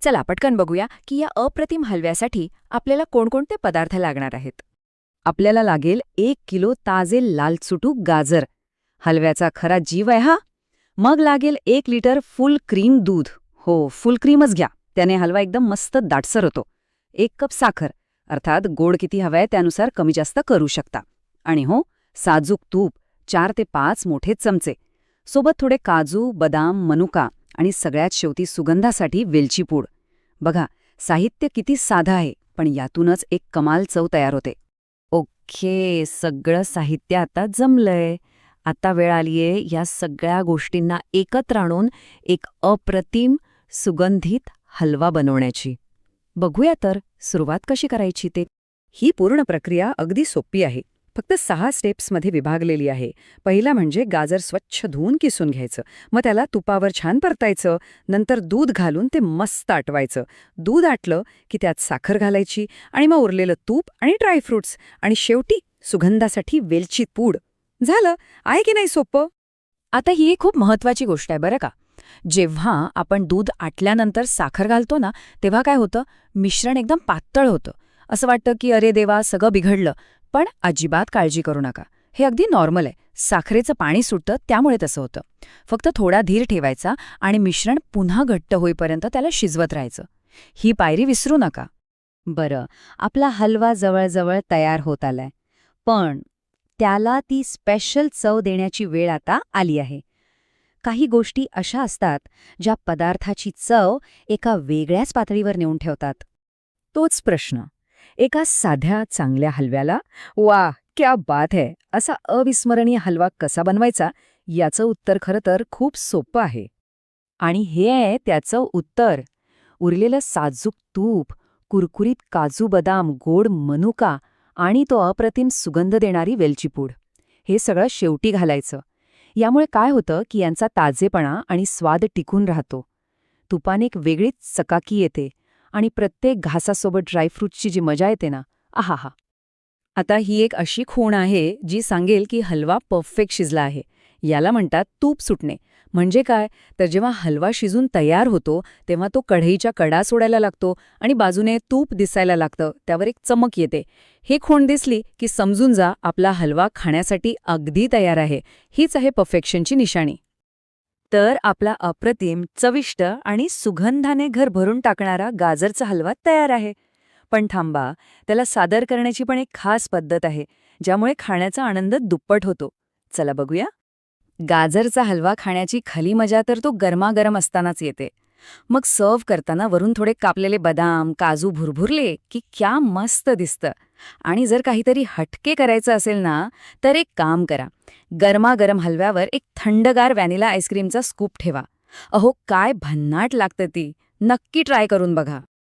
चला पटकन बघूया की या अप्रतिम हलव्यासाठी आपल्याला कोणकोणते पदार्थ लागणार आहेत. आपल्याला लागेल 1 किलो ताजे लालचुटूक गाजर, हलव्याचा खरा जीव आहे हा. मग लागेल 1 लिटर फुल क्रीम दूध. हो, फुल क्रीमच घ्या, त्याने हलवा एकदम मस्त दाटसर होतो. 1 कप साखर, अर्थात गोड किती हवंय त्यानुसार कमी जास्त करू शकता. आणि हो, साजूक तूप 4 ते 5 मोठे चमचे. सोबत थोडे काजू, बदाम, मनुका आणि सगळ्यात शेवटी सुगंधासाठी वेलची पूड. बघा, साहित्य किती साधं आहे, पण यातूनच एक कमाल चव तयार होते. ओके, सगळं साहित्य आता जमलंय. आता वेळ आलीये या सगळ्या गोष्टींना एकत्र आणून एक अप्रतिम सुगंधित हलवा बनवण्याची. बघूया तर सुरुवात कशी करायची ते. ही पूर्ण प्रक्रिया अगदी सोपी आहे. फक्त 6 स्टेप्समध्ये विभागलेली आहे. पहिला म्हणजे गाजर स्वच्छ धुवून किसून घ्यायचं. मग त्याला तुपावर छान परतायचं. नंतर दूध घालून ते मस्त आटवायचं. दूध आटलं की त्यात साखर घालायची आणि मग उरलेलं तूप आणि ड्रायफ्रुट्स आणि शेवटी सुगंधासाठी वेलची पूड. झालं. आहे की नाही सोपं? आता ही एक खूप महत्वाची गोष्ट आहे बरं का. जेव्हा आपण दूध आटल्यानंतर साखर घालतो ना, तेव्हा काय होतं, मिश्रण एकदम पातळ होतं. असं वाटतं की अरे देवा, सगळं बिघडलं. पण अजिबात काळजी करू नका. हे अगदी नॉर्मल आहे. साखरेचं पाणी सुटतं त्यामुळे तसं होतं. फक्त थोडा धीर ठेवायचा आणि मिश्रण पुन्हा घट्ट होईपर्यंत त्याला शिजवत राहायचं. ही पायरी विसरू नका. बरं, आपला हलवा जवळजवळ तयार होत आलाय. पण त्याला ती स्पेशल चव देण्याची वेळ आता आली आहे. काही गोष्टी अशा असतात ज्या पदार्थाची चव एका वेगळ्याच पातळीवर नेऊन ठेवतात. तोच प्रश्न, एका साध्या चांगल्या हलव्याला "वाह, क्या बात है" असा अविस्मरणीय हलवा कसा बनवायचा, याचं उत्तर खरं तर खूप सोपं आहे. आणि हे आहे त्याचं उत्तर. उरलेलं साजूक तूप, कुरकुरीत काजू बदाम, गोड मनुका आणि तो अप्रतिम सुगंध देणारी वेलची पूड. हे सगळं शेवटी घालायचं. यामुळे काय होतं की यांचा ताजेपणा आणि स्वाद टिकून राहतो. तुपाने एक वेगळीच चकाकी येते आणि प्रत्येक घासासोबत ड्रायफ्रूटची जी मजा येते ना, आहाहा. आता ही एक अशी खूण आहे जी सांगेल की हलवा परफेक्ट शिजला आहे. याला म्हणतात तूप सुटणे. म्हणजे काय, तर जेव्हा हलवा शिजून तयार होतो तेव्हा तो कढईच्या कडा सोडायला लागतो आणि बाजूने तूप दिसायला लागतं, त्यावर एक चमक येते. हे खूण दिसली की समजून जा आपला हलवा खाण्यासाठी अगदी तयार आहे. हीच आहे परफेक्शनची निशाणी. तर आपला अप्रतिम, चविष्ट आणि सुगंधाने घर भरून टाकणारा गाजरचा हलवा तयार आहे. पण थांबा, त्याला सादर करण्याची पण एक खास पद्धत आहे, ज्यामुळे खाण्याचा आनंद दुप्पट होतो. चला बघूया. गाजरचा हलवा खाण्याची खरी मजा तर तो गरमागरम असतानाच येते. मग सर्व्ह करताना वरून थोडे कापलेले बदाम, काजू भुरभुरले की क्या मस्त दिसतं. आणि जर काहीतरी हटके करायचं असेल ना, तर एक काम करा. गरमागरम हलव्यावर एक थंडगार व्हॅनिला आईस्क्रीमचा स्कूप ठेवा. अहो, काय भन्नाट लागतं ती. नक्की ट्राय करून बघा.